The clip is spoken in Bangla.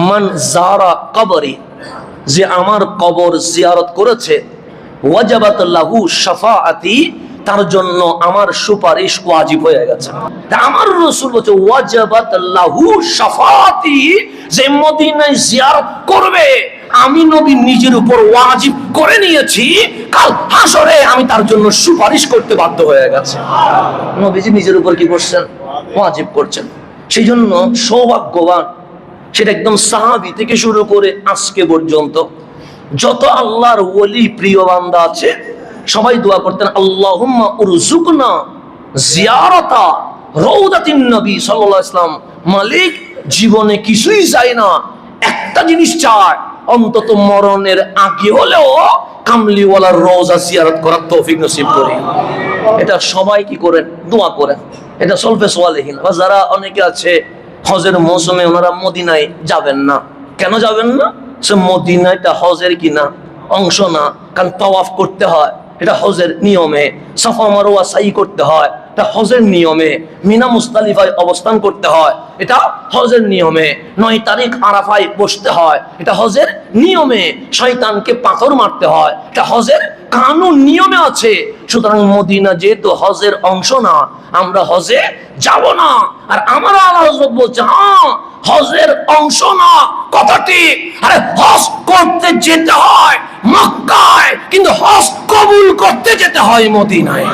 মান যারা কবরি, যে আমার কবর জিয়ারত করেছে, ওয়াজাবাত লাহু শাফাআতি, তার জন্য আমার সুপারিশ ওয়াজিব হয়ে গেছে। তা আমার রাসূল বলছে ওয়াজাবাত লাহু শাফাআতি, যে মদিনায় জিয়ারত করবে আমি নবী নিজের উপর ওয়াজিব করে নিয়েছি, কাল হাসরে আমি তার জন্য সুপারিশ করতে বাধ্য হয়ে গেছে। নবীজি নিজের উপর কি করছেন? ওয়াজিব করছেন। সেই জন্য সৌভাগ্যবান, সেটা একদম সাহাবী থেকে শুরু করে আজকে পর্যন্ত যত আল্লাহর ওলি প্রিয় বান্দা আছে সবাই দোয়া করতেন, আল্লাহুম্মা উরজুকনা জিয়ারাতা রাউদাতিন নবী সাল্লাল্লাহু আলাইহি ওয়াসাল্লাম। মালিক, জীবনে কিছুই চাই না, একটা জিনিস চাই, অন্তত মরণের আগে হলেও কামলিওয়ালার রওজা জিয়ারত করার তৌফিক নসিব করি। এটা সবাই কি করেন? দোয়া করেন। এটা সলফে সালেহিন। বা যারা অনেকে আছে হজের মৌসুমে ওনারা মদিনায় যাবেন না, কেন যাবেন না? সে মদিনাটা হজের কিনা অংশ না, কারণ তাওয়াফ করতে হয়, এটা হজের নিয়মে। সাফা মারওয়া সাই করতে হয়, এটা হজের নিয়মে। মিনা মুজদালিফায় অবস্থান করতে হয়, এটা হজের নিয়মে। 9 তারিখ আরাফায় বসতে হয়, এটা হজের নিয়মে। শয়তানকে পাথর মারতে হয়, এটা হজের কানুন নিয়মে আছে। সুতরাং মদিনা যেহেতু হজের অংশ না, আমরা হজে যাব না। আর আমরা আল্লাহ হযরত বলছে হজের অংশ না, কথা ঠিক। আরে হজ করতে যেতে হয় মক্কায়, কিন্তু হজ কবুল করতে যেতে হয় মদিনায়।